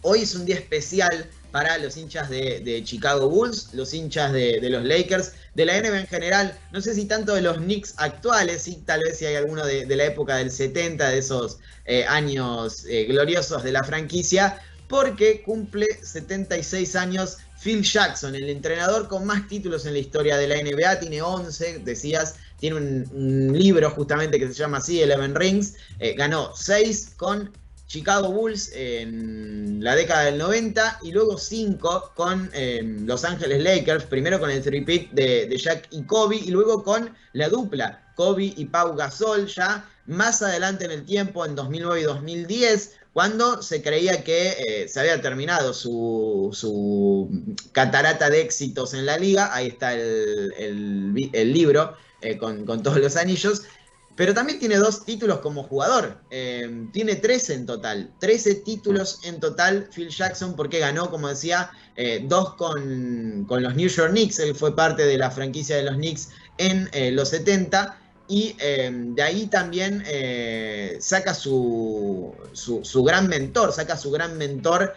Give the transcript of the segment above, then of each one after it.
hoy es un día especial para los hinchas de Chicago Bulls, los hinchas de los Lakers, de la NBA en general. No sé si tanto de los Knicks actuales, sí, tal vez si hay alguno de la época del 70, de esos años gloriosos de la franquicia, porque cumple 76 años Phil Jackson, el entrenador con más títulos en la historia de la NBA, tiene 11, decías, tiene un libro justamente que se llama así, Eleven Rings, ganó 6 con Chicago Bulls en la década del 90 y luego 5 con Los Ángeles Lakers, primero con el three-peat de Shaq y Kobe y luego con la dupla Kobe y Pau Gasol ya más adelante en el tiempo, en 2009 y 2010, cuando se creía que se había terminado su catarata de éxitos en la liga. Ahí está el libro con todos los anillos. Pero también tiene 2 títulos como jugador. Tiene 13 en total. 13 títulos en total Phil Jackson, porque ganó, como decía, 2 con los New York Knicks. Él fue parte de la franquicia de los Knicks en los 70. Y de ahí también saca su gran mentor,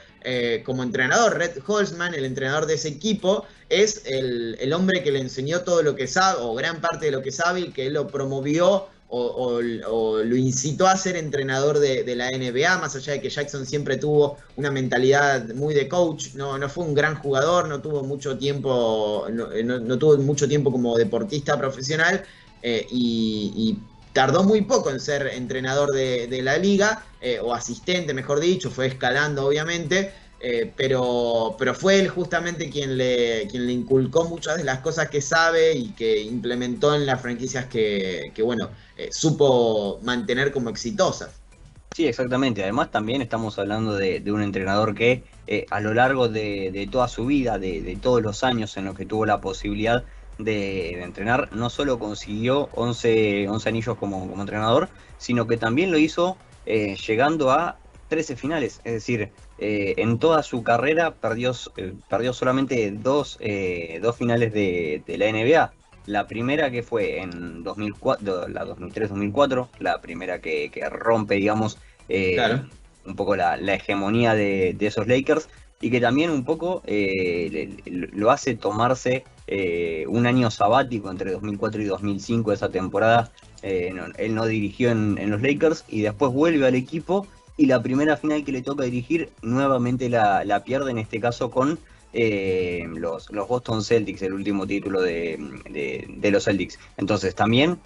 como entrenador. Red Holzman, el entrenador de ese equipo, es el hombre que le enseñó todo lo que sabe, o gran parte de lo que sabe, y que lo promovió o lo incitó a ser entrenador de la NBA, más allá de que Jackson siempre tuvo una mentalidad muy de coach. No fue un gran jugador, no tuvo mucho tiempo, no tuvo mucho tiempo como deportista profesional, y tardó muy poco en ser entrenador de la liga, o asistente, mejor dicho, fue escalando obviamente. Pero fue él justamente quien le inculcó muchas de las cosas que sabe y que implementó en las franquicias que bueno, supo mantener como exitosas. Sí, exactamente. Además, también estamos hablando de un entrenador que a lo largo de toda su vida, de todos los años en los que tuvo la posibilidad de entrenar, no solo consiguió 11 anillos como entrenador, sino que también lo hizo llegando a 13 finales. Es decir, en toda su carrera perdió solamente dos finales de la NBA. La primera que fue en 2004, la 2003-2004, la primera que rompe, digamos, eh, Claro. un poco la hegemonía de esos Lakers y que también un poco lo hace tomarse un año sabático entre 2004 y 2005, esa temporada. Él no dirigió en los Lakers y después vuelve al equipo y la primera final que le toca dirigir nuevamente la pierde, en este caso con los Boston Celtics, el último título de los Celtics. Entonces también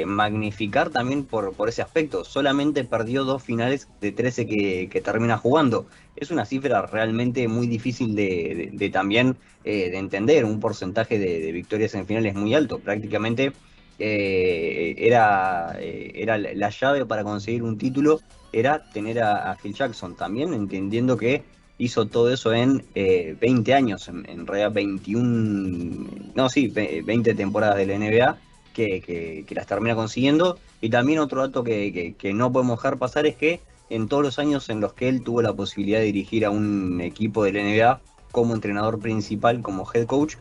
magnificar también por ese aspecto. Solamente perdió 2 finales de 13 que termina jugando. Es una cifra realmente muy difícil de también de entender. Un porcentaje de victorias en finales muy alto. Prácticamente era la llave para conseguir un título, era tener a Phil Jackson. También entendiendo que hizo todo eso en 20 años, en realidad 21, no, sí, 20 temporadas de la NBA que las termina consiguiendo. Y también otro dato que no podemos dejar pasar es que en todos los años en los que él tuvo la posibilidad de dirigir a un equipo de la NBA como entrenador principal, como head coach,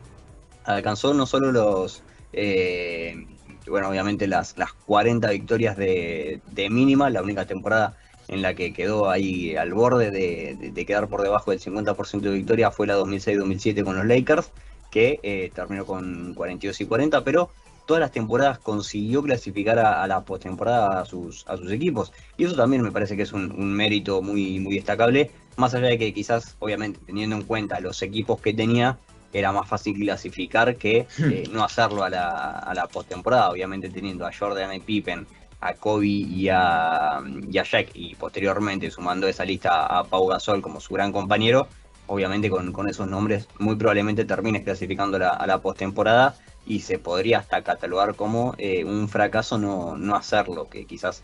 alcanzó no solo bueno, obviamente las 40 victorias de mínima, la única temporada en la que quedó ahí al borde de quedar por debajo del 50% de victoria fue la 2006-2007 con los Lakers, que terminó con 42 y 40, pero todas las temporadas consiguió clasificar a la postemporada a sus equipos. Y eso también me parece que es un mérito muy, muy destacable, más allá de que quizás, obviamente, teniendo en cuenta los equipos que tenía, era más fácil clasificar que no hacerlo a la postemporada, obviamente teniendo a Jordan y Pippen, a Kobe y a Shaq, y posteriormente sumando esa lista a Pau Gasol como su gran compañero. Obviamente con esos nombres muy probablemente termines clasificando a la postemporada y se podría hasta catalogar como un fracaso no hacerlo, que quizás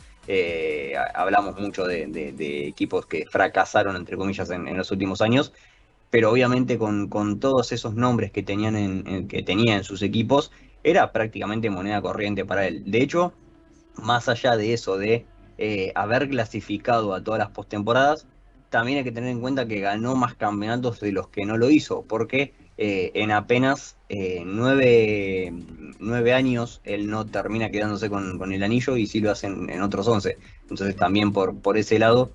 hablamos mucho de equipos que fracasaron, entre comillas, en los últimos años, pero obviamente con todos esos nombres que que tenía en sus equipos, era prácticamente moneda corriente para él. De hecho, más allá de eso, de haber clasificado a todas las postemporadas, también hay que tener en cuenta que ganó más campeonatos de los que no lo hizo, porque en apenas 9 años él no termina quedándose con el anillo y sí lo hacen en otros 11. Entonces también por ese lado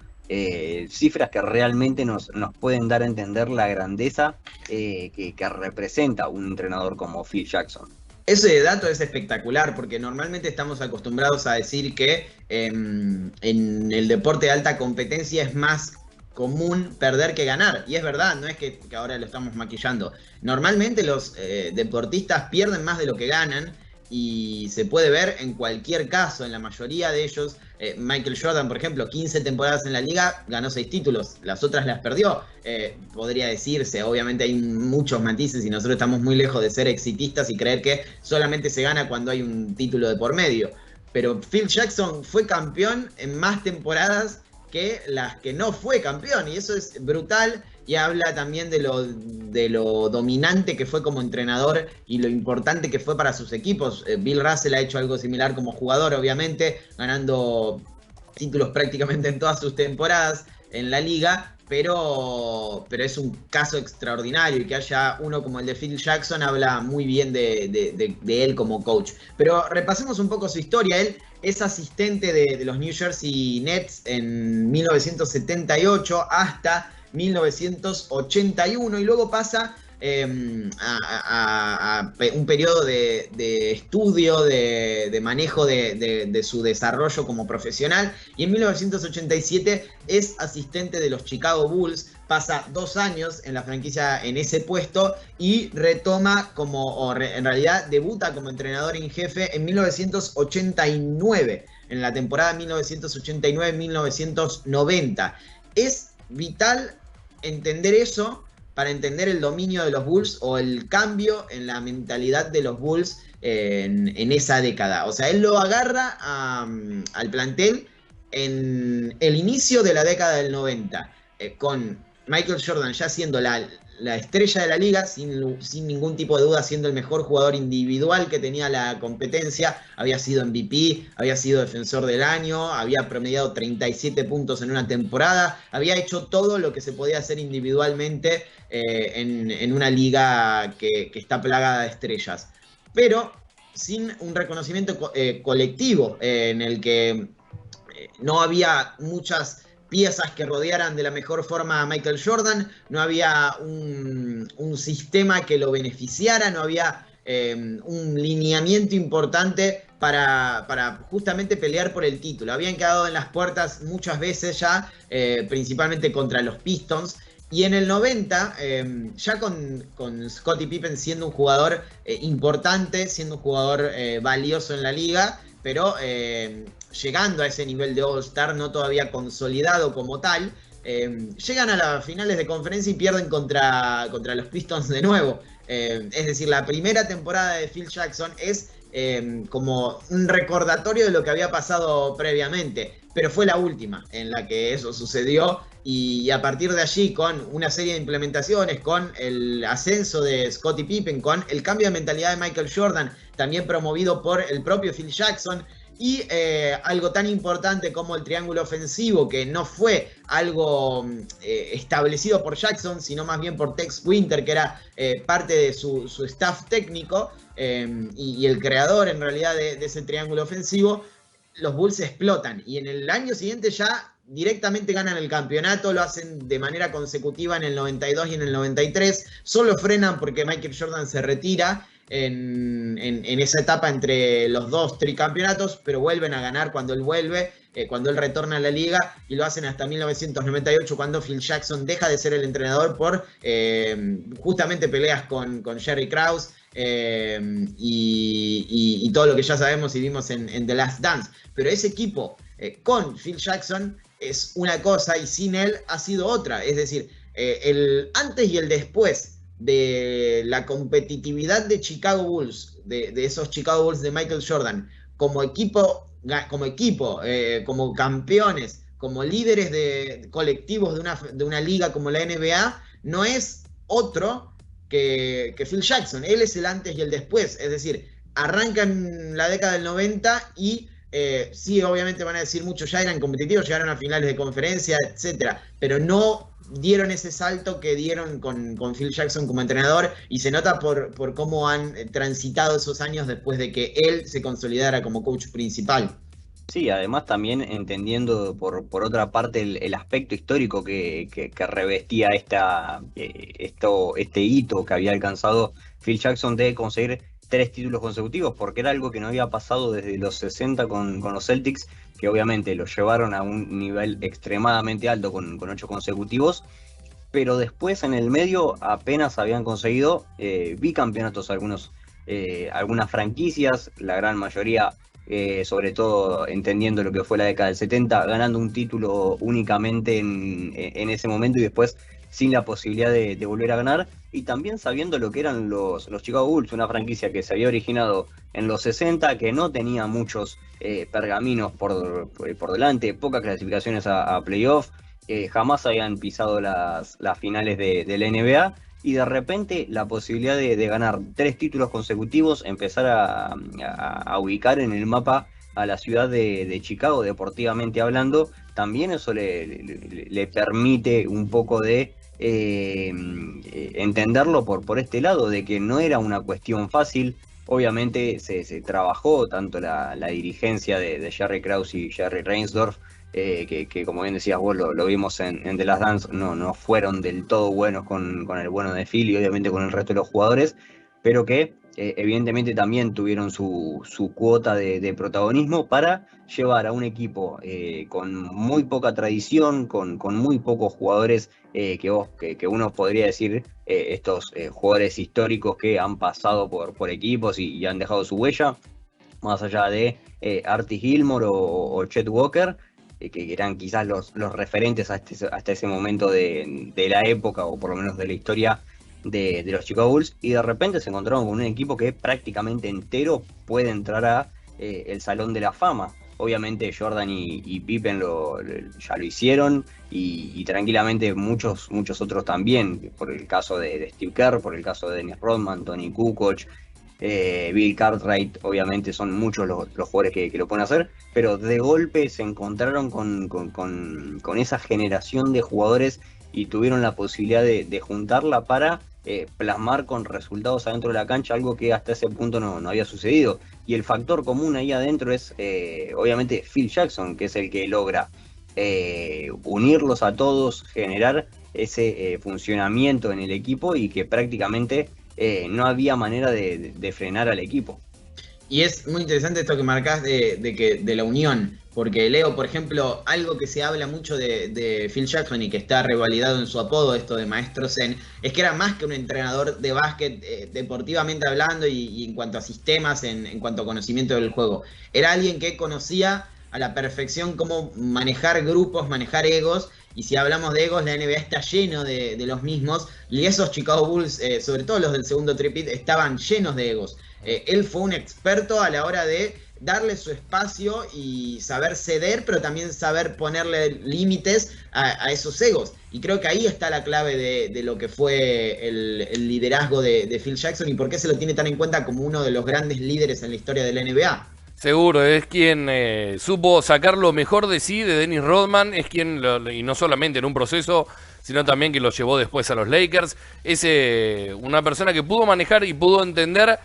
cifras que realmente nos pueden dar a entender la grandeza que representa un entrenador como Phil Jackson. Ese dato es espectacular porque normalmente estamos acostumbrados a decir que en el deporte de alta competencia es más común perder que ganar. Y es verdad, no es que ahora lo estamos maquillando. Normalmente los deportistas pierden más de lo que ganan y se puede ver en cualquier caso, en la mayoría de ellos. Michael Jordan, por ejemplo, 15 temporadas en la liga, ganó 6 títulos, las otras las perdió. Podría decirse, obviamente hay muchos matices y nosotros estamos muy lejos de ser exitistas y creer que solamente se gana cuando hay un título de por medio. Pero Phil Jackson fue campeón en más temporadas que las que no fue campeón, y eso es brutal y habla también de lo dominante que fue como entrenador y lo importante que fue para sus equipos. Bill Russell ha hecho algo similar como jugador, obviamente, ganando títulos prácticamente en todas sus temporadas en la liga, pero es un caso extraordinario, y que haya uno como el de Phil Jackson habla muy bien de él como coach. Pero repasemos un poco su historia. Él es asistente de los New Jersey Nets en 1978 hasta 1981 y luego pasa a un periodo de estudio, de manejo de su desarrollo como profesional, y en 1987 es asistente de los Chicago Bulls, pasa 2 años en la franquicia en ese puesto y retoma en realidad debuta como entrenador en jefe en 1989, en la temporada 1989-1990. Es vital entender eso para entender el dominio de los Bulls o el cambio en la mentalidad de los Bulls en esa década. O sea, él lo agarra al plantel en el inicio de la década del 90, con Michael Jordan ya siendo la estrella de la liga, sin ningún tipo de duda, siendo el mejor jugador individual que tenía la competencia. Había sido MVP, había sido defensor del año, había promediado 37 puntos en una temporada, había hecho todo lo que se podía hacer individualmente en una liga que está plagada de estrellas, pero sin un reconocimiento colectivo en el que no había muchas piezas que rodearan de la mejor forma a Michael Jordan, no había un sistema que lo beneficiara, no había un lineamiento importante para justamente pelear por el título. Habían quedado en las puertas muchas veces ya, principalmente contra los Pistons, y en el 90, ya con Scottie Pippen siendo un jugador importante, siendo un jugador valioso en la liga, pero llegando a ese nivel de All-Star, no todavía consolidado como tal, llegan a las finales de conferencia y pierden contra los Pistons de nuevo. Es decir, la primera temporada de Phil Jackson es como un recordatorio de lo que había pasado previamente, pero fue la última en la que eso sucedió, y a partir de allí, con una serie de implementaciones, con el ascenso de Scottie Pippen, con el cambio de mentalidad de Michael Jordan, también promovido por el propio Phil Jackson, y algo tan importante como el triángulo ofensivo, que no fue algo establecido por Jackson, sino más bien por Tex Winter, que era parte de su staff técnico y el creador en realidad de ese triángulo ofensivo. Los Bulls explotan y en el año siguiente ya directamente ganan el campeonato, lo hacen de manera consecutiva en el 92 y en el 93, solo frenan porque Michael Jordan se retira en esa etapa entre los dos tricampeonatos, pero vuelven a ganar cuando él vuelve, cuando él retorna a la liga, y lo hacen hasta 1998, cuando Phil Jackson deja de ser el entrenador por justamente peleas con Jerry Krause y todo lo que ya sabemos y vimos en The Last Dance. Pero ese equipo con Phil Jackson es una cosa y sin él ha sido otra. Es decir, el antes y el después de la competitividad de Chicago Bulls, de esos Chicago Bulls de Michael Jordan, como equipo, como campeones, como líderes colectivos de una liga como la NBA, no es otro que Phil Jackson. Él es el antes y el después. Es decir, arranca en la década del 90 y sí, obviamente van a decir muchos ya eran competitivos, llegaron a finales de conferencia, etcétera, pero no dieron ese salto que dieron con Phil Jackson como entrenador, y se nota por cómo han transitado esos años después de que él se consolidara como coach principal. Sí, además también entendiendo por otra parte el aspecto histórico que revestía este hito que había alcanzado Phil Jackson de conseguir 3 títulos consecutivos, porque era algo que no había pasado desde los 60 con los Celtics, que obviamente los llevaron a un nivel extremadamente alto con 8 consecutivos, pero después en el medio apenas habían conseguido bicampeonatos algunas franquicias, la gran mayoría, sobre todo entendiendo lo que fue la década del 70, ganando un título únicamente en ese momento y después sin la posibilidad de volver a ganar, y también sabiendo lo que eran los Chicago Bulls, una franquicia que se había originado en los 60, que no tenía muchos pergaminos por delante, pocas clasificaciones a playoff, jamás habían pisado las finales de la NBA, y de repente la posibilidad de ganar 3 títulos consecutivos, empezar a ubicar en el mapa a la ciudad de Chicago, deportivamente hablando, también eso le permite un poco de entenderlo por este lado, de que no era una cuestión fácil. Obviamente se trabajó tanto la dirigencia de Jerry Krause y Jerry Reinsdorf, que como bien decías vos, lo vimos en The Last Dance, no fueron del todo buenos con el bueno de Phil y obviamente con el resto de los jugadores, pero que evidentemente también tuvieron su cuota de protagonismo para llevar a un equipo con muy poca tradición, con muy pocos jugadores que uno podría decir estos jugadores históricos que han pasado por equipos y han dejado su huella, más allá de Artie Gilmore o Chet Walker, que eran quizás los referentes hasta ese momento de la época, o por lo menos de la historia de los Chicago Bulls, y de repente se encontraron con un equipo que prácticamente entero puede entrar a el Salón de la Fama. Obviamente Jordan y Pippen ya lo hicieron, y tranquilamente muchos otros también, por el caso de Steve Kerr, por el caso de Dennis Rodman, Tony Kukoc, Bill Cartwright. Obviamente son muchos los jugadores que lo pueden hacer, pero de golpe se encontraron con esa generación de jugadores y tuvieron la posibilidad de juntarla para plasmar con resultados adentro de la cancha algo que hasta ese punto no había sucedido. Y el factor común ahí adentro es obviamente Phil Jackson, que es el que logra unirlos a todos, generar ese funcionamiento en el equipo, y que prácticamente no había manera de frenar al equipo. Y es muy interesante esto que marcás de la unión, porque Leo, por ejemplo, algo que se habla mucho de Phil Jackson y que está revalidado en su apodo, esto de Maestro Zen, es que era más que un entrenador de básquet deportivamente hablando y en cuanto a sistemas, en cuanto a conocimiento del juego. Era alguien que conocía a la perfección cómo manejar grupos, manejar egos, y si hablamos de egos, la NBA está lleno de los mismos, y esos Chicago Bulls, sobre todo los del segundo tripit, estaban llenos de egos. Él fue un experto a la hora de darle su espacio y saber ceder, pero también saber ponerle límites a esos egos. Y creo que ahí está la clave de lo que fue el liderazgo de Phil Jackson y por qué se lo tiene tan en cuenta como uno de los grandes líderes en la historia de la NBA. Seguro, es quien supo sacar lo mejor de sí, de Dennis Rodman, es quien, y no solamente en un proceso, sino también que lo llevó después a los Lakers. Es una persona que pudo manejar y pudo entender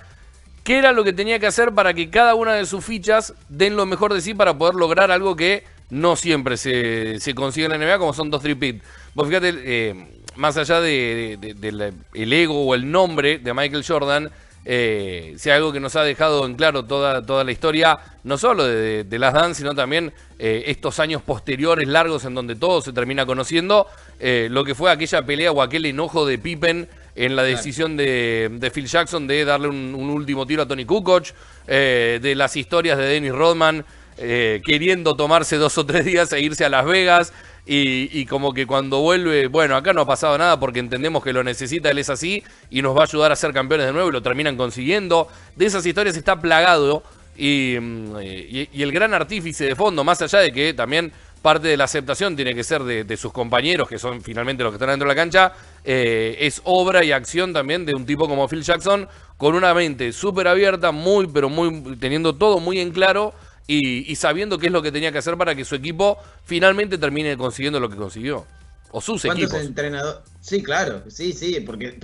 qué era lo que tenía que hacer para que cada una de sus fichas den lo mejor de sí para poder lograr algo que no siempre se consigue en la NBA, como son 2 3-peat. Vos fíjate, más allá del ego o el nombre de Michael Jordan, sea algo que nos ha dejado en claro toda la historia, no solo de Last Dance, sino también estos años posteriores largos en donde todo se termina conociendo, lo que fue aquella pelea o aquel enojo de Pippen en la decisión de Phil Jackson de darle un último tiro a Tony Kukoc, de las historias de Dennis Rodman queriendo tomarse 2 o 3 días e irse a Las Vegas, y como que cuando vuelve, bueno, acá no ha pasado nada porque entendemos que lo necesita, él es así y nos va a ayudar a ser campeones de nuevo, y lo terminan consiguiendo. De esas historias está plagado, y el gran artífice de fondo, más allá de que también parte de la aceptación tiene que ser de sus compañeros, que son finalmente los que están dentro de la cancha, es obra y acción también de un tipo como Phil Jackson, con una mente súper abierta, pero muy teniendo todo muy en claro, y sabiendo qué es lo que tenía que hacer para que su equipo finalmente termine consiguiendo lo que consiguió. O sus equipos. ¿Cuántos entrenadores? Sí, claro, sí, porque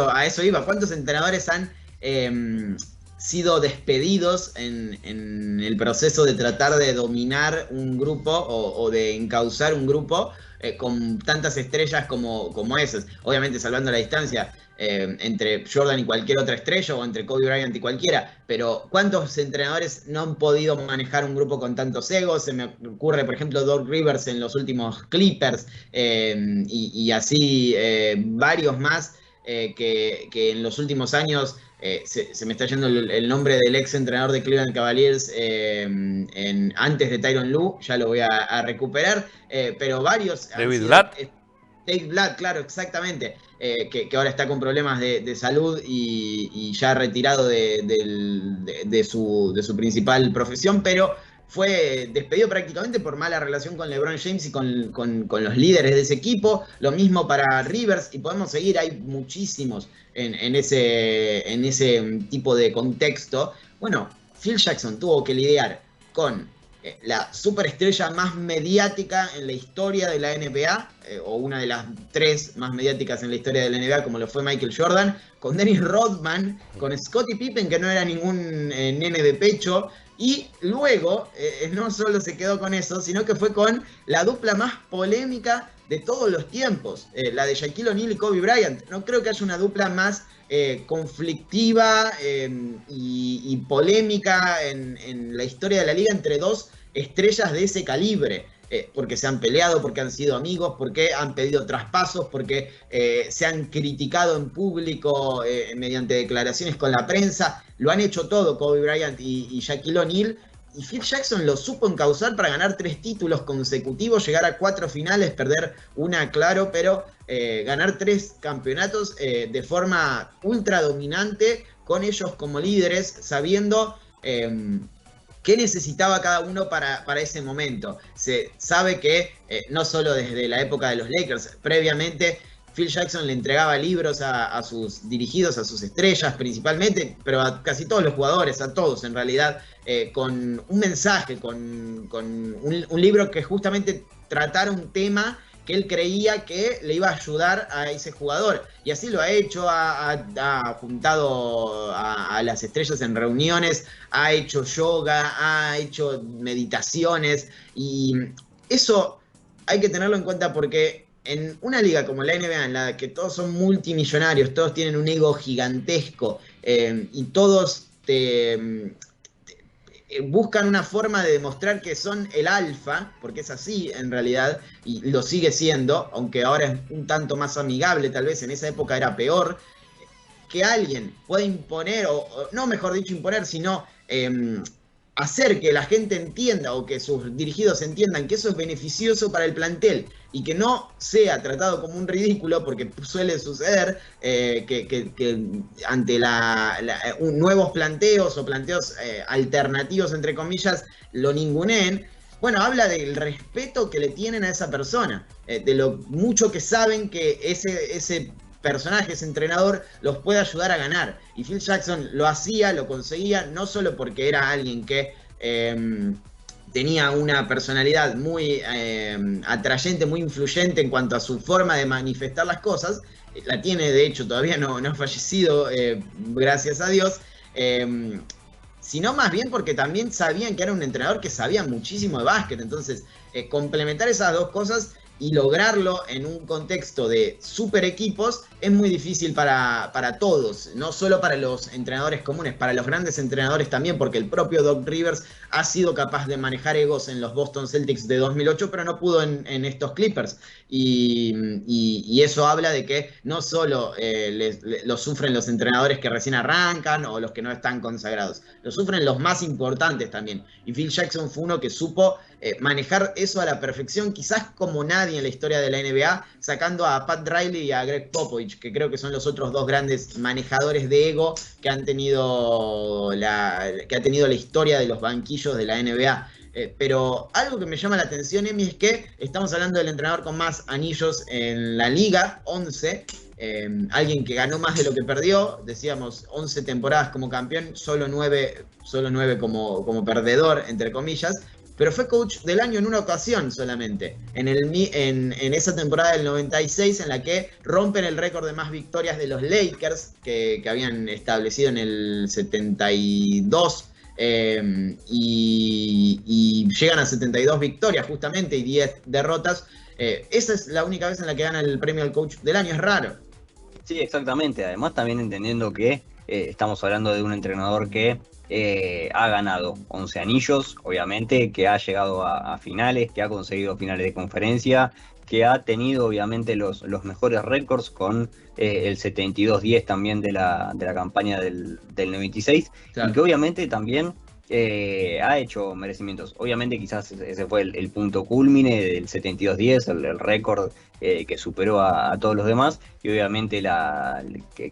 a eso iba. ¿Cuántos entrenadores han sido despedidos en el proceso de tratar de dominar un grupo o de encauzar un grupo con tantas estrellas como esas. Obviamente salvando la distancia entre Jordan y cualquier otra estrella o entre Kobe Bryant y cualquiera, pero ¿cuántos entrenadores no han podido manejar un grupo con tantos egos? Se me ocurre, por ejemplo, Doc Rivers en los últimos Clippers y así varios más que en los últimos años... se me está yendo el nombre del ex entrenador de Cleveland Cavaliers antes de Tyronn Lue, ya lo voy a recuperar, pero varios... David Blatt. David Blatt, claro, exactamente, que ahora está con problemas de salud y ya retirado de su principal profesión, pero fue despedido prácticamente por mala relación con LeBron James y con los líderes de ese equipo. Lo mismo para Rivers, y podemos seguir, hay muchísimos en ese tipo de contexto. Bueno, Phil Jackson tuvo que lidiar con la superestrella más mediática en la historia de la NBA, o una de las 3 más mediáticas en la historia de la NBA, como lo fue Michael Jordan, con Dennis Rodman, con Scottie Pippen, que no era ningún nene de pecho, y luego no solo se quedó con eso, sino que fue con la dupla más polémica de todos los tiempos, la de Shaquille O'Neal y Kobe Bryant. No creo que haya una dupla más conflictiva y polémica en la historia de la liga entre dos estrellas de ese calibre, porque se han peleado, porque han sido amigos, porque han pedido traspasos, porque se han criticado en público mediante declaraciones con la prensa. Lo han hecho todo Kobe Bryant y Shaquille O'Neal, y Phil Jackson lo supo encauzar para ganar 3 títulos consecutivos, llegar a 4 finales, perder una, claro, pero ganar 3 campeonatos de forma ultra dominante, con ellos como líderes, sabiendo qué necesitaba cada uno para ese momento. Se sabe que no solo desde la época de los Lakers, previamente Phil Jackson le entregaba libros a sus dirigidos, a sus estrellas principalmente, pero a casi todos los jugadores, a todos en realidad, con un mensaje, con un libro que justamente tratara un tema que él creía que le iba a ayudar a ese jugador. Y así lo ha hecho, ha juntado a las estrellas en reuniones, ha hecho yoga, ha hecho meditaciones, y eso hay que tenerlo en cuenta porque en una liga como la NBA, en la que todos son multimillonarios, todos tienen un ego gigantesco, y todos buscan una forma de demostrar que son el alfa, porque es así en realidad, y lo sigue siendo, aunque ahora es un tanto más amigable, tal vez en esa época era peor, que alguien pueda imponer, o no mejor dicho imponer, sino hacer que la gente entienda o que sus dirigidos entiendan que eso es beneficioso para el plantel y que no sea tratado como un ridículo, porque suele suceder que ante nuevos planteos o planteos alternativos, entre comillas, lo ninguneen. Bueno, habla del respeto que le tienen a esa persona, de lo mucho que saben que ese personaje, ese entrenador, los puede ayudar a ganar. Y Phil Jackson lo hacía, lo conseguía, no solo porque era alguien que tenía una personalidad muy atrayente, muy influyente en cuanto a su forma de manifestar las cosas. La tiene, de hecho, todavía no ha fallecido, gracias a Dios, sino más bien porque también sabían que era un entrenador que sabía muchísimo de básquet. Entonces, complementar esas dos cosas y lograrlo en un contexto de super equipos es muy difícil para todos, no solo para los entrenadores comunes, para los grandes entrenadores también, porque el propio Doc Rivers ha sido capaz de manejar egos en los Boston Celtics de 2008, pero no pudo en estos Clippers, y eso habla de que no solo lo sufren los entrenadores que recién arrancan o los que no están consagrados, lo sufren los más importantes también, y Phil Jackson fue uno que supo manejar eso a la perfección, quizás como nadie en la historia de la NBA, sacando a Pat Riley y a Greg Popovich, que creo que son los otros dos grandes manejadores de ego que han tenido la historia de los banquillos de la NBA. Pero algo que me llama la atención, Emi, es que estamos hablando del entrenador con más anillos en la liga, 11, alguien que ganó más de lo que perdió, decíamos 11 temporadas como campeón, solo 9 como perdedor, entre comillas. pero fue coach del año en una ocasión solamente, en esa temporada del 96 en la que rompen el récord de más victorias de los Lakers que habían establecido en el 72. Y llegan a 72 victorias justamente y 10 derrotas. Esa es la única vez en la que gana el premio al coach del año, es raro. Sí, exactamente. Además también entendiendo que estamos hablando de un entrenador que ha ganado 11 anillos, obviamente, que ha llegado a finales, que ha conseguido finales de conferencia, que ha tenido obviamente los mejores récords con el 72-10 también de la campaña del 96, claro. Y que obviamente también ha hecho merecimientos. Obviamente quizás ese fue el punto culmine del 72-10, el récord que superó a todos los demás, y obviamente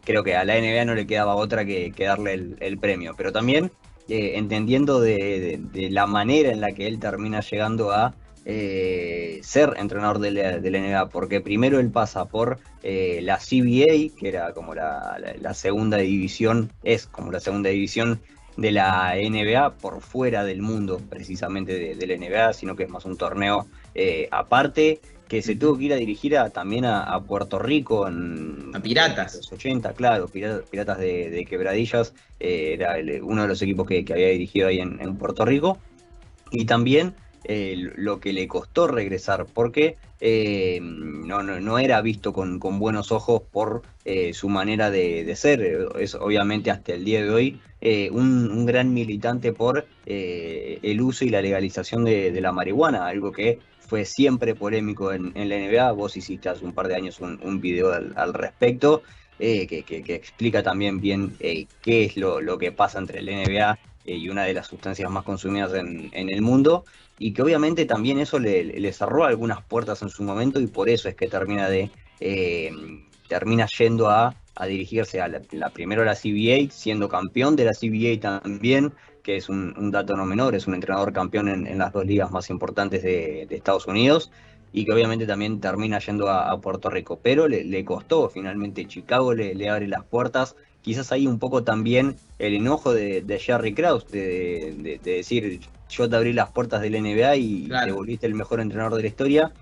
creo que a la NBA no le quedaba otra que darle el premio, pero también entendiendo de la manera en la que él termina llegando a ser entrenador de la NBA, porque primero él pasa por la CBA, que era como la segunda división, es como la segunda división de la NBA, por fuera del mundo precisamente de la NBA, sino que es más un torneo aparte, que se tuvo que ir a dirigir también a Puerto Rico a Piratas. En los 80, claro, Piratas de Quebradillas, era uno de los equipos que había dirigido ahí en Puerto Rico, y también lo que le costó regresar, porque no era visto con buenos ojos por su manera de ser. Es obviamente hasta el día de hoy un gran militante por el uso y la legalización de la marihuana, algo que fue siempre polémico en la NBA. Vos hiciste hace un par de años un video al respecto, que explica también bien qué es lo que pasa entre la NBA y una de las sustancias más consumidas en el mundo, y que obviamente también eso le cerró algunas puertas en su momento, y por eso es que termina yendo a dirigirse primero a la CBA, siendo campeón de la CBA también, que es un dato no menor, es un entrenador campeón en las dos ligas más importantes de Estados Unidos, y que obviamente también termina yendo a Puerto Rico, pero le costó. Finalmente Chicago le abre las puertas. Quizás ahí un poco también el enojo de Jerry Krause, de decir, yo te abrí las puertas del NBA y claro, te volviste el mejor entrenador de la historia,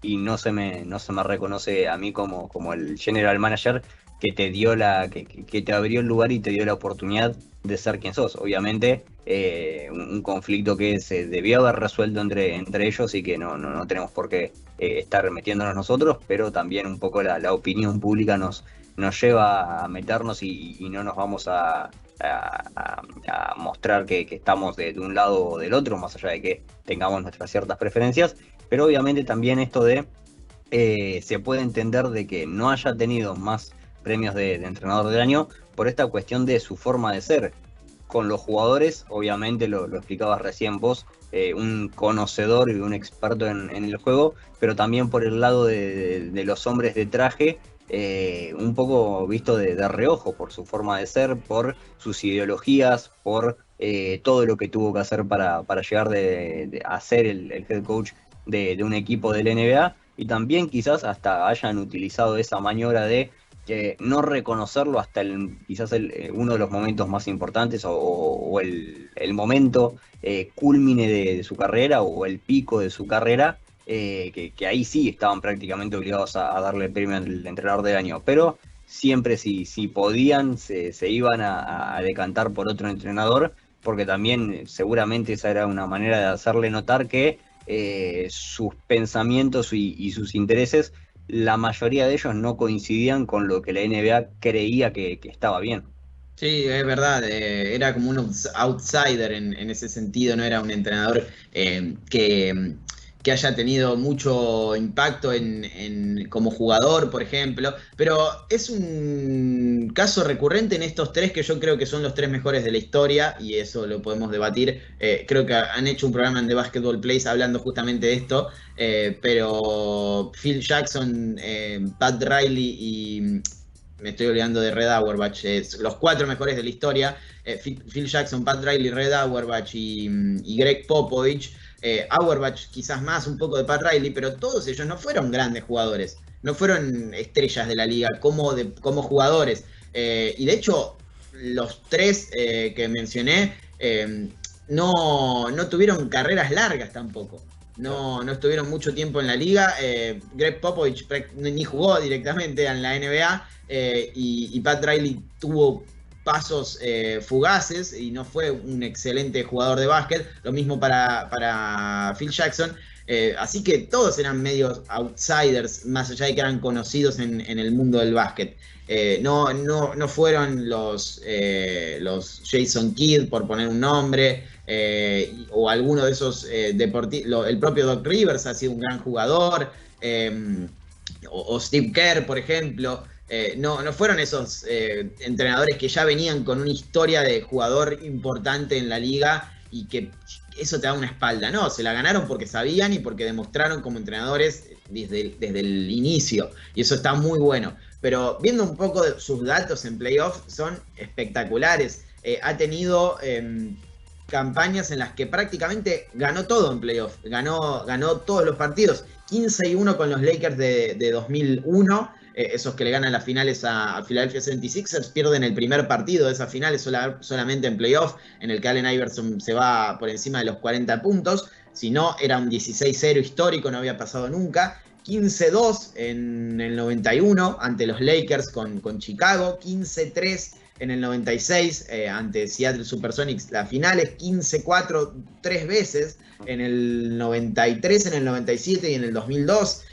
y no se me reconoce a mí como el general manager que te dio que te abrió el lugar y te dio la oportunidad de ser quien sos. Obviamente un conflicto que se debió haber resuelto entre ellos, y que no tenemos por qué estar metiéndonos nosotros, pero también un poco la opinión pública nos lleva a meternos, y no nos vamos a mostrar que estamos de un lado o del otro, más allá de que tengamos nuestras ciertas preferencias. Pero obviamente también esto se puede entender de que no haya tenido más premios de entrenador del año por esta cuestión de su forma de ser con los jugadores. Obviamente lo explicabas recién vos, un conocedor y un experto en el juego, pero también por el lado de los hombres de traje, un poco visto de reojo por su forma de ser, por sus ideologías, por todo lo que tuvo que hacer para llegar a ser el head coach de un equipo del NBA, y también quizás hasta hayan utilizado esa maniobra de no reconocerlo hasta quizás uno de los momentos más importantes, o el momento culmine de su carrera, o el pico de su carrera, que ahí sí estaban prácticamente obligados a darle el premio al entrenador del año, pero siempre si podían se iban a decantar por otro entrenador, porque también seguramente esa era una manera de hacerle notar que sus pensamientos y sus intereses, la mayoría de ellos no coincidían con lo que la NBA creía que estaba bien. Sí, es verdad, era como un outsider en ese sentido, no era un entrenador que haya tenido mucho impacto como jugador, por ejemplo, pero es un caso recurrente en estos tres, que yo creo que son los tres mejores de la historia, y eso lo podemos debatir. Creo que han hecho un programa en The Basketball Place hablando justamente de esto, pero Phil Jackson, Pat Riley y... me estoy olvidando de Red Auerbach, los cuatro mejores de la historia, Phil Jackson, Pat Riley, Red Auerbach y Greg Popovich. Auerbach quizás más un poco de Pat Riley, pero todos ellos no fueron grandes jugadores, no fueron estrellas de la liga como jugadores. Y de hecho, los tres que mencioné no tuvieron carreras largas tampoco. No estuvieron mucho tiempo en la liga. Greg Popovich ni jugó directamente en la NBA, y Pat Riley tuvo pasos fugaces y no fue un excelente jugador de básquet. Lo mismo para Phil Jackson. Así que todos eran medios outsiders, más allá de que eran conocidos en el mundo del básquet. No fueron los Jason Kidd, por poner un nombre, o alguno de esos deportistas. El propio Doc Rivers ha sido un gran jugador, o Steve Kerr, por ejemplo. No fueron esos entrenadores que ya venían con una historia de jugador importante en la liga y que eso te da una espalda. No, se la ganaron porque sabían y porque demostraron como entrenadores desde el inicio. Y eso está muy bueno. Pero viendo un poco de sus datos en playoff, son espectaculares. Ha tenido campañas en las que prácticamente ganó todo en playoff. Ganó todos los partidos. 15-1 con los Lakers de 2001. Esos que le ganan las finales a Philadelphia 76ers, pierden el primer partido de esas finales solamente en playoff, en el que Allen Iverson se va por encima de los 40 puntos. Si no, era un 16-0 histórico, no había pasado nunca. 15-2 en el 91 ante los Lakers con Chicago. 15-3 en el 96 ante Seattle Supersonics las finales. 15-4 tres veces en el 93, en el 97 y en el 2002.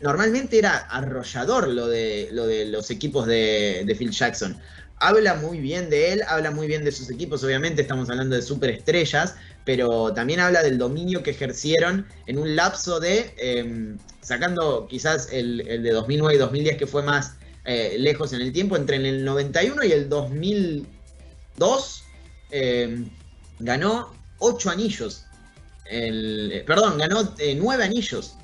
Normalmente era arrollador lo de los equipos de Phil Jackson. Habla muy bien de él, habla muy bien de sus equipos, obviamente estamos hablando de superestrellas, pero también habla del dominio que ejercieron en un lapso de, sacando quizás el de 2009 y 2010 que fue más lejos en el tiempo, entre el 91 y el 2002 ganó 8 anillos, ganó 9 anillos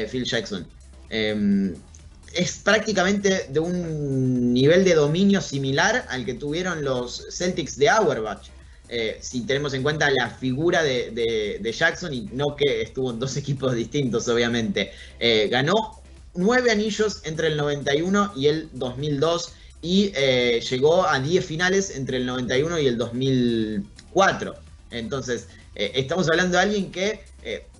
Phil Jackson. Es prácticamente de un nivel de dominio similar al que tuvieron los Celtics de Auerbach, si tenemos en cuenta la figura de Jackson, y no que estuvo en dos equipos distintos, obviamente. Ganó 9 anillos entre el 91 y el 2002 y llegó a 10 finales entre el 91 y el 2004. Entonces, estamos hablando de alguien que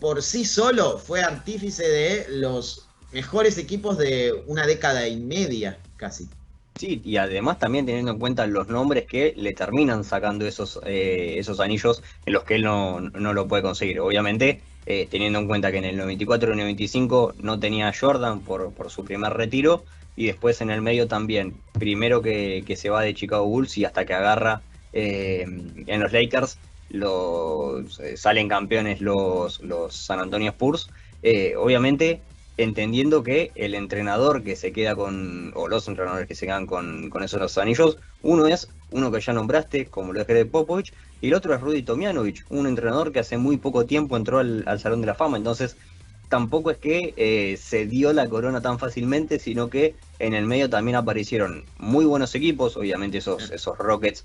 por sí solo fue artífice de los mejores equipos de una década y media, casi. Sí, y además también teniendo en cuenta los nombres que le terminan sacando esos anillos en los que él no lo puede conseguir. Obviamente, teniendo en cuenta que en el 94 y el 95 no tenía a Jordan por su primer retiro, y después en el medio también, primero que se va de Chicago Bulls y hasta que agarra en los Lakers, salen campeones los San Antonio Spurs. Obviamente entendiendo que el entrenador que se queda o los entrenadores que se quedan con esos anillos, uno que ya nombraste, como lo es Greg Popovich, y el otro es Rudy Tomjanovich, un entrenador que hace muy poco tiempo entró al Salón de la Fama. Entonces tampoco es que se dio la corona tan fácilmente, sino que en el medio también aparecieron muy buenos equipos, obviamente esos Rockets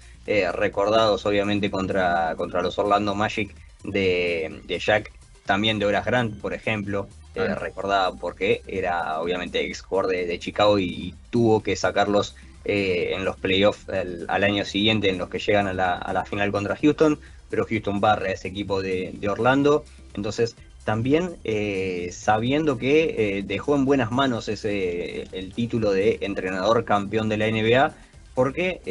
recordados obviamente contra los Orlando Magic de Jack, también de Horace Grant, por ejemplo, recordada porque era obviamente ex jugador de Chicago y tuvo que sacarlos en los playoffs al año siguiente, en los que llegan a la final contra Houston, pero Houston barre a ese equipo de Orlando. Entonces también sabiendo que dejó en buenas manos el título de entrenador campeón de la NBA, porque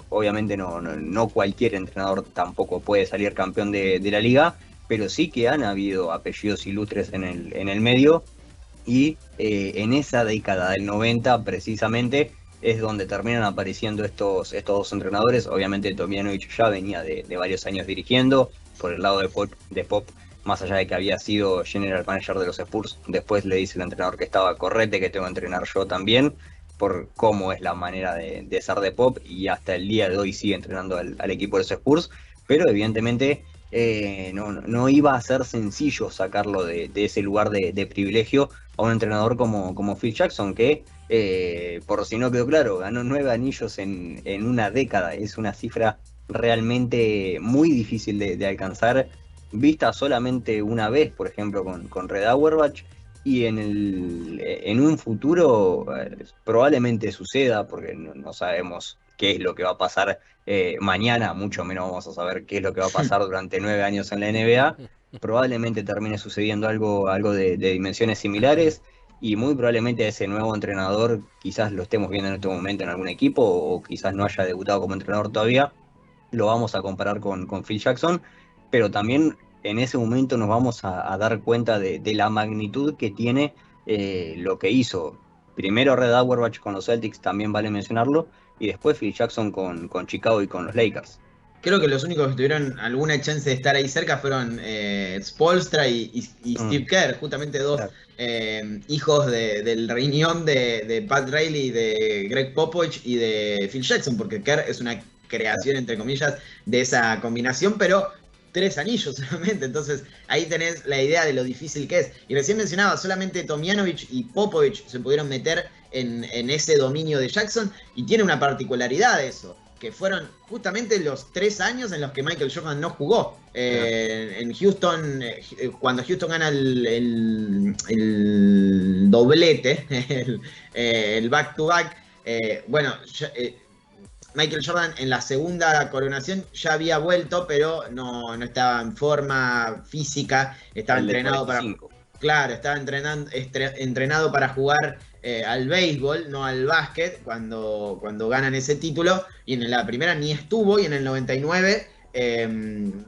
obviamente no cualquier entrenador tampoco puede salir campeón de la liga, pero sí que han habido apellidos ilustres en el medio, y en esa década del 90 precisamente es donde terminan apareciendo estos dos entrenadores. Obviamente Tomjanovich ya venía de varios años dirigiendo por el lado de Pop, más allá de que había sido general manager de los Spurs. Después le dice el entrenador que estaba correcto, que tengo que entrenar yo también, por cómo es la manera de ser de Pop, y hasta el día de hoy sigue entrenando al equipo de los Spurs, pero evidentemente no iba a ser sencillo sacarlo de ese lugar de privilegio a un entrenador como Phil Jackson, que por si no quedó claro, ganó 9 anillos en una década. Es una cifra realmente muy difícil de alcanzar, vista solamente una vez, por ejemplo, con Red Auerbach, y en un futuro probablemente suceda, porque no sabemos qué es lo que va a pasar mañana, mucho menos vamos a saber qué es lo que va a pasar durante 9 años en la NBA. Probablemente termine sucediendo algo de dimensiones similares y muy probablemente a ese nuevo entrenador quizás lo estemos viendo en este momento en algún equipo o quizás no haya debutado como entrenador todavía. Lo vamos a comparar con Phil Jackson, pero también en ese momento nos vamos a dar cuenta de la magnitud que tiene lo que hizo. Primero Red Auerbach con los Celtics, también vale mencionarlo, y después Phil Jackson con Chicago y con los Lakers. Creo que los únicos que tuvieron alguna chance de estar ahí cerca fueron Spoelstra y Steve Kerr, justamente dos hijos del riñón de Pat Riley, de Greg Popovich y de Phil Jackson, porque Kerr es una creación, entre comillas, de esa combinación, pero 3 anillos solamente, entonces ahí tenés la idea de lo difícil que es. Y recién mencionaba, solamente Tomljanovic y Popovich se pudieron meter en ese dominio de Jackson, y tiene una particularidad eso, que fueron justamente los 3 años en los que Michael Jordan no jugó. En Houston, cuando Houston gana el doblete, el back-to-back, Michael Jordan en la segunda coronación ya había vuelto, pero no estaba en forma física, estaba entrenado para... Claro, estaba entrenado para jugar al béisbol, no al básquet, cuando ganan ese título, y en la primera ni estuvo, y en el 99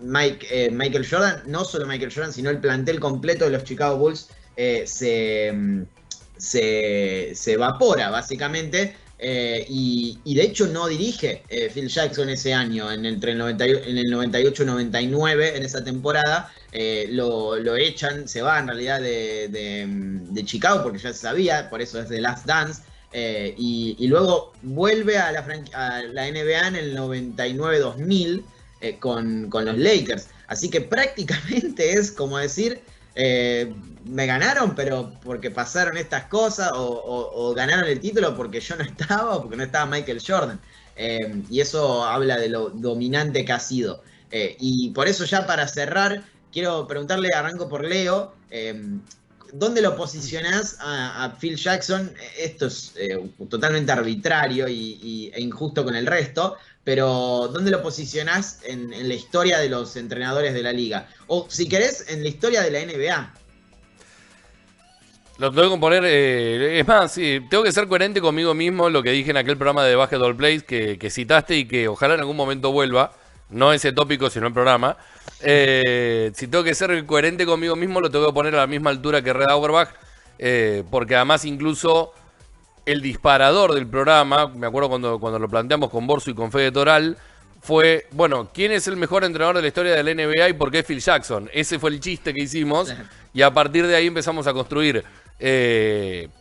Michael Jordan, no solo Michael Jordan, sino el plantel completo de los Chicago Bulls se evapora, básicamente. Y de hecho no dirige Phil Jackson ese año, entre el 98 y 99, en esa temporada. Lo echan, se va en realidad de Chicago porque ya se sabía, por eso es The Last Dance. Y luego vuelve a la NBA en el 99-2000 con los Lakers. Así que prácticamente es como decir... me ganaron, pero porque pasaron estas cosas, o ganaron el título porque yo no estaba, o porque no estaba Michael Jordan. Y eso habla de lo dominante que ha sido. Y por eso, ya para cerrar, quiero preguntarle, arranco por Leo, ¿dónde lo posicionás a Phil Jackson? Esto es totalmente arbitrario e injusto con el resto, pero ¿dónde lo posicionás en la historia de los entrenadores de la liga? O, si querés, en la historia de la NBA. Lo tengo que poner, es más, sí, tengo que ser coherente conmigo mismo, lo que dije en aquel programa de Basketball Plays que citaste y que ojalá en algún momento vuelva, no ese tópico, sino el programa. Si tengo que ser coherente conmigo mismo, lo tengo que poner a la misma altura que Red Auerbach, porque además incluso el disparador del programa, me acuerdo cuando lo planteamos con Borso y con Fede Toral, fue, bueno, ¿quién es el mejor entrenador de la historia de la NBA y por qué Phil Jackson? Ese fue el chiste que hicimos, y a partir de ahí empezamos a construir,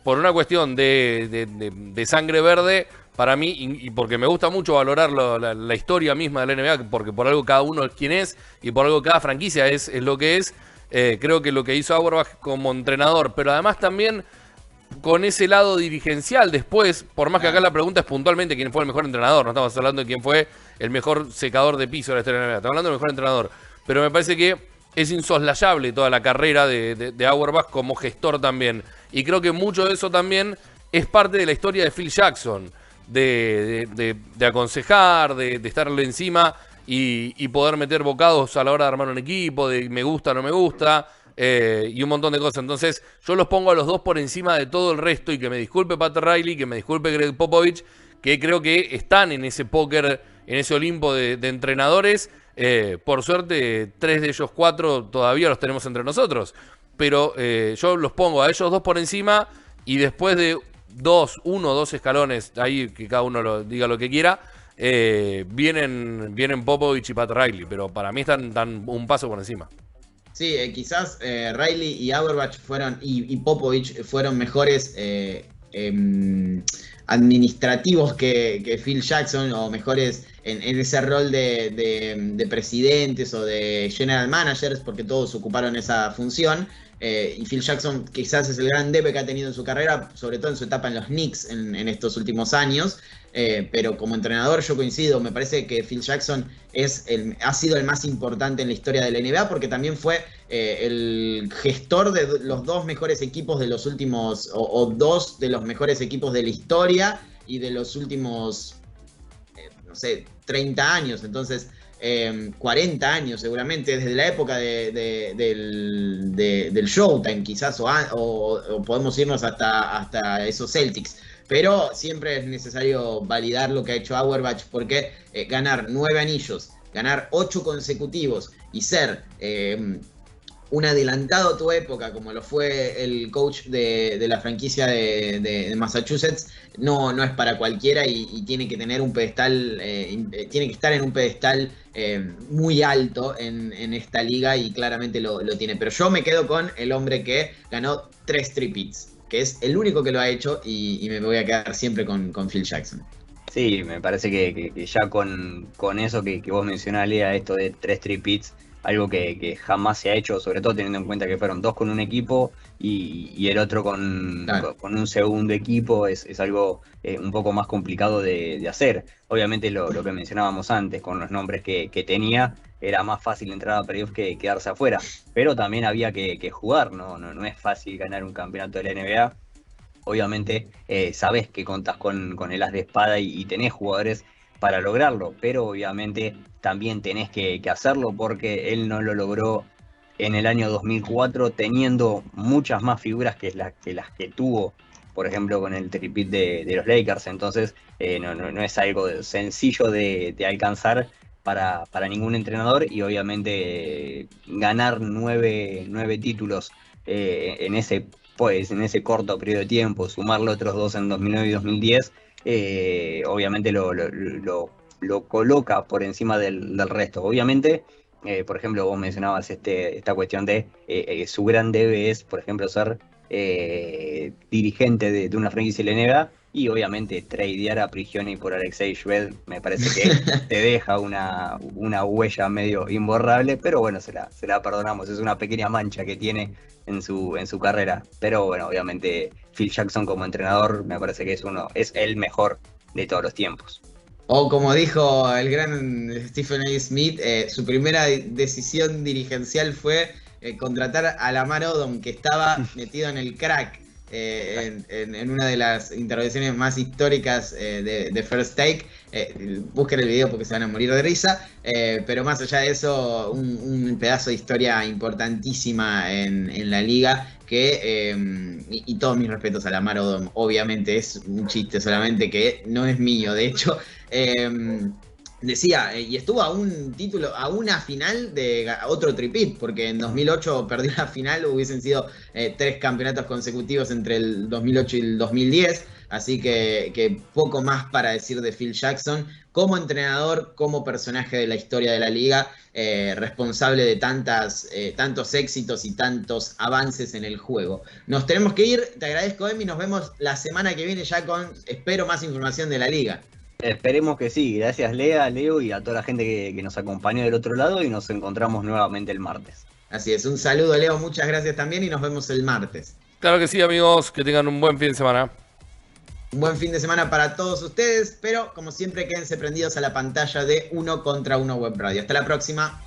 por una cuestión de sangre verde, para mí, y porque me gusta mucho valorar la historia misma de la NBA, porque por algo cada uno es quien es, y por algo cada franquicia es lo que es, creo que lo que hizo Auerbach como entrenador, pero además también con ese lado dirigencial después, por más que acá la pregunta es puntualmente quién fue el mejor entrenador, no estamos hablando de quién fue el mejor secador de piso de la historia de la NBA, estamos hablando del mejor entrenador, pero me parece que es insoslayable toda la carrera de Auerbach como gestor también, y creo que mucho de eso también es parte de la historia de Phil Jackson, de aconsejar, de estarle encima y poder meter bocados a la hora de armar un equipo, de me gusta, no me gusta, y un montón de cosas. Entonces yo los pongo a los dos por encima de todo el resto, y que me disculpe Pat Riley, que me disculpe Greg Popovich, que creo que están en ese póker, en ese Olimpo de entrenadores. Por suerte 3 de ellos 4 todavía los tenemos entre nosotros, pero yo los pongo a ellos dos por encima, y después de 1 o 2 escalones, ahí que cada uno diga lo que quiera, vienen Popovich y Pat Riley, pero para mí están un paso por encima. Sí, quizás Riley y Auerbach y Popovich fueron mejores administrativos que Phil Jackson, o mejores en ese rol de presidentes o de general managers, porque todos ocuparon esa función. Y Phil Jackson quizás es el gran debe que ha tenido en su carrera, sobre todo en su etapa en los Knicks en estos últimos años. Pero como entrenador yo coincido, me parece que Phil Jackson ha sido el más importante en la historia de la NBA, porque también fue el gestor de los 2 mejores equipos de los últimos, o 2 de los mejores equipos de la historia y de los últimos no sé, 30 años, entonces 40 años seguramente, desde la época del Showtime quizás, o podemos irnos hasta esos Celtics. Pero siempre es necesario validar lo que ha hecho Auerbach, porque ganar 9 anillos, ganar 8 consecutivos y ser un adelantado a tu época, como lo fue el coach de la franquicia de Massachusetts, no es para cualquiera y tiene que tener un pedestal, tiene que estar en un pedestal muy alto en esta liga y claramente lo tiene. Pero yo me quedo con el hombre que ganó 3 tripits, que es el único que lo ha hecho y me voy a quedar siempre con Phil Jackson. Sí, me parece que ya con eso que vos mencionás, Lea, esto de 3 tripits, algo que jamás se ha hecho, sobre todo teniendo en cuenta que fueron 2 con un equipo y el otro Claro. con un segundo equipo, es algo un poco más complicado de hacer. Obviamente lo que mencionábamos antes, con los nombres que tenía, era más fácil entrar a playoff que quedarse afuera, pero también había que jugar, no es fácil ganar un campeonato de la NBA. Obviamente sabés que contás con el as de espada y tenés jugadores para lograrlo, pero obviamente también tenés que hacerlo porque él no lo logró en el año 2004 teniendo muchas más figuras que las que tuvo, por ejemplo, con el tripit de los Lakers. Entonces no es algo sencillo de alcanzar para ningún entrenador y obviamente ganar nueve títulos en ese corto periodo de tiempo, sumarle otros 2 en 2009 y 2010, obviamente lo coloca por encima del resto. Obviamente, por ejemplo, vos mencionabas esta cuestión de su gran debe es, por ejemplo, ser dirigente de una franquicia de la NBA y obviamente tradear a Prigioni por Alexei Shved me parece que te deja una huella medio imborrable, pero bueno, se la perdonamos, es una pequeña mancha que tiene en su carrera, pero bueno, obviamente Phil Jackson como entrenador me parece que es el mejor de todos los tiempos. O como dijo el gran Stephen A. Smith, su primera decisión dirigencial fue contratar a Lamar Odom, que estaba metido en el crack en una de las intervenciones más históricas de First Take. Busquen el video porque se van a morir de risa. Pero más allá de eso, un pedazo de historia importantísima en la liga. Y todos mis respetos a Lamar Odom, obviamente es un chiste solamente que no es mío, de hecho. Decía, y estuvo a un título, a una final de otro tripit, porque en 2008 perdió la final, hubiesen sido 3 campeonatos consecutivos entre el 2008 y el 2010, así que poco más para decir de Phil Jackson, como entrenador, como personaje de la historia de la liga, responsable de tantos éxitos y tantos avances en el juego. Nos tenemos que ir, te agradezco, Emi, nos vemos la semana que viene ya con, espero, más información de la liga. Esperemos que sí, gracias Lea, Leo y a toda la gente que nos acompañó del otro lado y nos encontramos nuevamente el martes. Así es, un saludo Leo, muchas gracias también y nos vemos el martes. Claro que sí, amigos, que tengan un buen fin de semana. Un buen fin de semana para todos ustedes, pero como siempre quédense prendidos a la pantalla de Uno contra Uno Web Radio. Hasta la próxima.